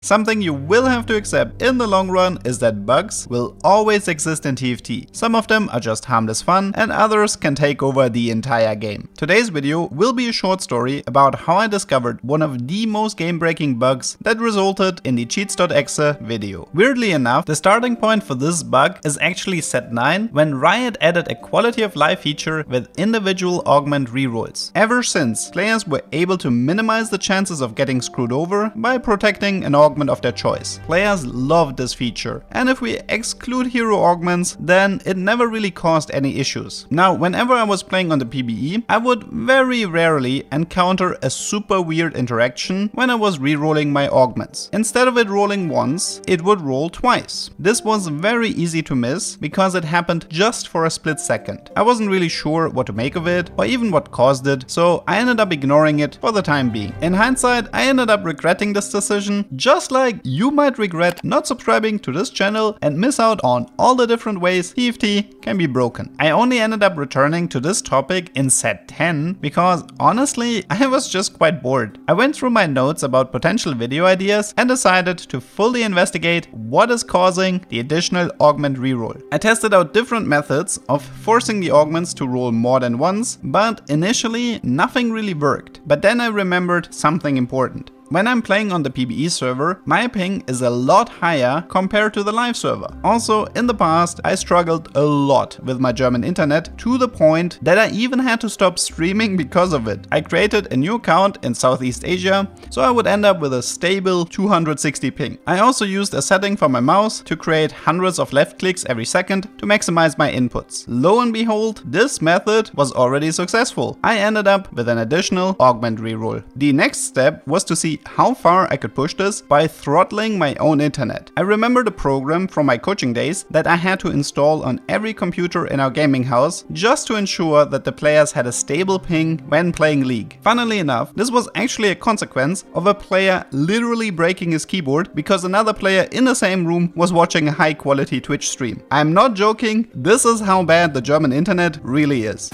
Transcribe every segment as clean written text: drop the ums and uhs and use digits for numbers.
Something you will have to accept in the long run is that bugs will always exist in TFT. Some of them are just harmless fun and others can take over the entire game. Today's video will be a short story about how I discovered one of the most game-breaking bugs that resulted in the cheats.exe video. Weirdly enough, the starting point for this bug is actually set 9 when Riot added a quality of life feature with individual augment rerolls. Ever since, players were able to minimize the chances of getting screwed over by protecting an augment of their choice. Players loved this feature, and if we exclude hero augments, then it never really caused any issues. Now, whenever I was playing on the PBE, I would very rarely encounter a super weird interaction when I was rerolling my augments. Instead of it rolling once, it would roll twice. This was very easy to miss because it happened just for a split second. I wasn't really sure what to make of it or even what caused it, so I ended up ignoring it for the time being. In hindsight, I ended up regretting this decision, just like you might regret not subscribing to this channel and miss out on all the different ways TFT can be broken. I only ended up returning to this topic in set 10 because honestly, I was just quite bored. I went through my notes about potential video ideas and decided to fully investigate what is causing the additional augment reroll. I tested out different methods of forcing the augments to roll more than once, but initially nothing really worked. But then I remembered something important. When I'm playing on the PBE server, my ping is a lot higher compared to the live server. Also, in the past, I struggled a lot with my German internet to the point that I even had to stop streaming because of it. I created a new account in Southeast Asia, so I would end up with a stable 260 ping. I also used a setting for my mouse to create hundreds of left clicks every second to maximize my inputs. Lo and behold, this method was already successful. I ended up with an additional augment reroll. The next step was to see how far I could push this by throttling my own internet. I remember the program from my coaching days that I had to install on every computer in our gaming house just to ensure that the players had a stable ping when playing League. Funnily enough, this was actually a consequence of a player literally breaking his keyboard because another player in the same room was watching a high quality Twitch stream. I'm not joking, this is how bad the German internet really is.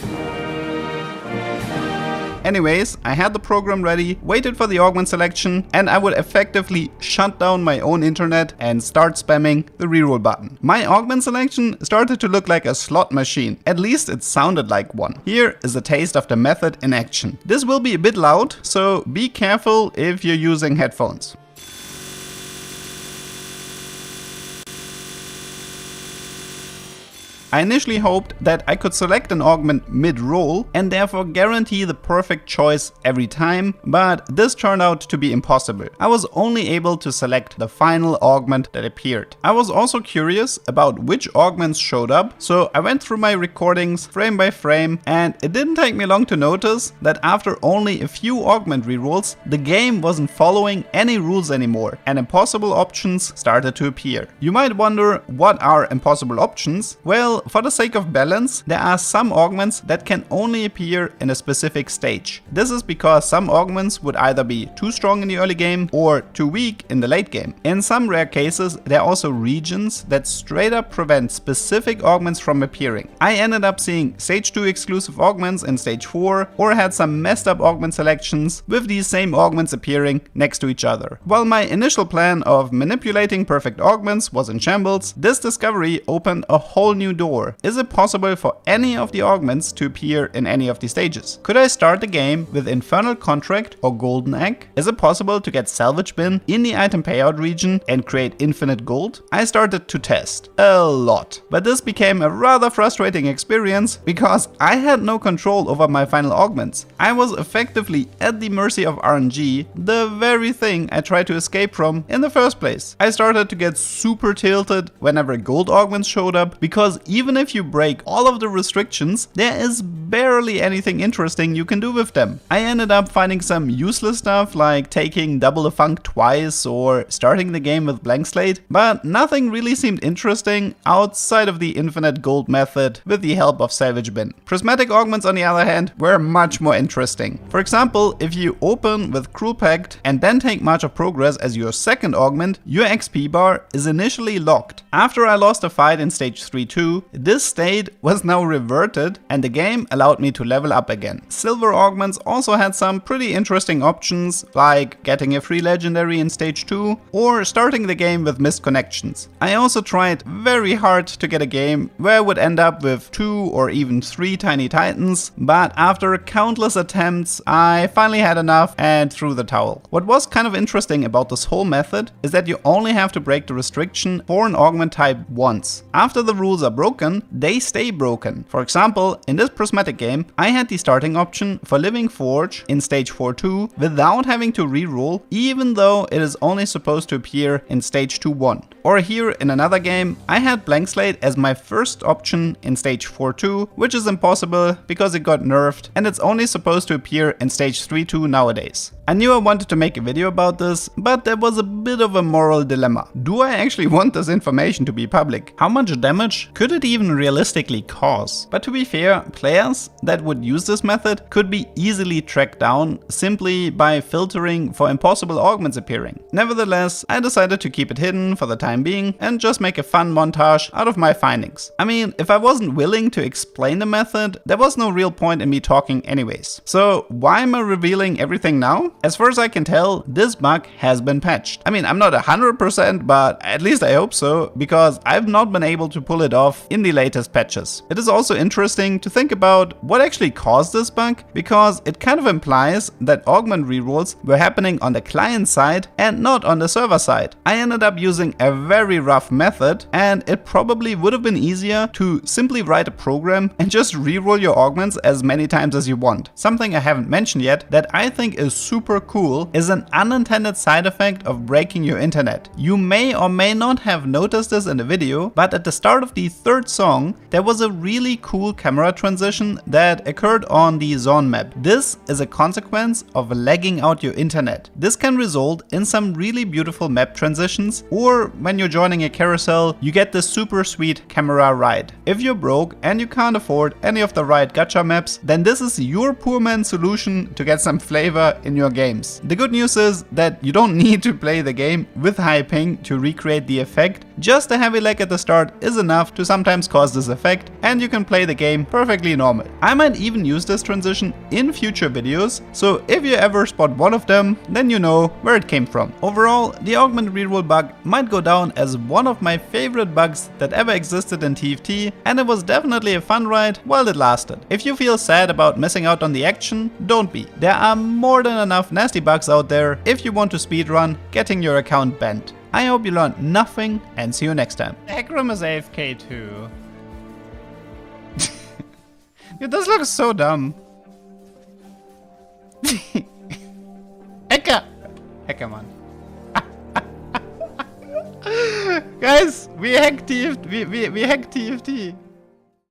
Anyways, I had the program ready, waited for the augment selection, and I would effectively shut down my own internet and start spamming the reroll button. My augment selection started to look like a slot machine. At least it sounded like one. Here is a taste of the method in action. This will be a bit loud, so be careful if you're using headphones. I initially hoped that I could select an augment mid-roll and therefore guarantee the perfect choice every time, but this turned out to be impossible. I was only able to select the final augment that appeared. I was also curious about which augments showed up, so I went through my recordings frame by frame, and it didn't take me long to notice that after only a few augment rerolls, the game wasn't following any rules anymore and impossible options started to appear. You might wonder, what are impossible options? Well, for the sake of balance, there are some augments that can only appear in a specific stage. This is because some augments would either be too strong in the early game or too weak in the late game. In some rare cases, there are also regions that straight up prevent specific augments from appearing. I ended up seeing stage 2 exclusive augments in stage 4 or had some messed up augment selections with these same augments appearing next to each other. While my initial plan of manipulating perfect augments was in shambles, this discovery opened a whole new door. Is it possible for any of the augments to appear in any of the stages? Could I start the game with Infernal Contract or Golden Egg? Is it possible to get Salvage Bin in the item payout region and create infinite gold? I started to test a lot, but this became a rather frustrating experience because I had no control over my final augments. I was effectively at the mercy of RNG, the very thing I tried to escape from in the first place. I started to get super tilted whenever gold augments showed up because even if you break all of the restrictions, there is barely anything interesting you can do with them. I ended up finding some useless stuff like taking double the funk twice or starting the game with blank slate, but nothing really seemed interesting outside of the infinite gold method with the help of Salvage Bin. Prismatic augments, on the other hand, were much more interesting. For example, if you open with Cruel Pact and then take March of Progress as your second augment, your XP bar is initially locked. After I lost a fight in stage 3-2, this state was now reverted and the game allowed me to level up again. Silver augments also had some pretty interesting options, like getting a free legendary in stage 2 or starting the game with missed connections. I also tried very hard to get a game where I would end up with 2 or even 3 tiny titans, but after countless attempts I finally had enough and threw the towel. What was kind of interesting about this whole method is that you only have to break the restriction for an augment type once. After the rules are broken, they stay broken. For example, in this prismatic game, I had the starting option for Living Forge in stage 4-2 without having to reroll, even though it is only supposed to appear in stage 2-1. Or here in another game, I had Blank Slate as my first option in stage 4-2, which is impossible because it got nerfed and it's only supposed to appear in stage 3-2 nowadays. I knew I wanted to make a video about this, but there was a bit of a moral dilemma. Do I actually want this information to be public? How much damage could it even realistically cause? But to be fair, players that would use this method could be easily tracked down simply by filtering for impossible augments appearing. Nevertheless, I decided to keep it hidden for the time being and just make a fun montage out of my findings. I mean, if I wasn't willing to explain the method, there was no real point in me talking anyways. So why am I revealing everything now? As far as I can tell, this bug has been patched. I mean, I'm not 100%, but at least I hope so, because I've not been able to pull it off in the latest patches. It is also interesting to think about what actually caused this bug, because it kind of implies that augment rerolls were happening on the client side and not on the server side. I ended up using a very rough method, and it probably would have been easier to simply write a program and just reroll your augments as many times as you want. Something I haven't mentioned yet that I think is super cool is an unintended side effect of breaking your internet. You may or may not have noticed this in the video, but at the start of the third song, there was a really cool camera transition that occurred on the zone map. This is a consequence of lagging out your internet. This can result in some really beautiful map transitions, or when you're joining a carousel, you get this super sweet camera ride. If you're broke and you can't afford any of the right gacha maps, then this is your poor man's solution to get some flavor in your games. The good news is that you don't need to play the game with high ping to recreate the effect. Just a heavy lag at the start is enough to sometimes cause this effect, and you can play the game perfectly normal. I might even use this transition in future videos, so if you ever spot one of them, then you know where it came from. Overall, the augment reroll bug might go down as one of my favorite bugs that ever existed in TFT, and it was definitely a fun ride while it lasted. If you feel sad about missing out on the action, don't be. There are more than enough nasty bugs out there if you want to speedrun getting your account banned. I hope you learned nothing and see you next time. Heckram is AFK too. Dude, this looks so dumb. Hacker man. Guys, we hacked TFT. We hacked TFT.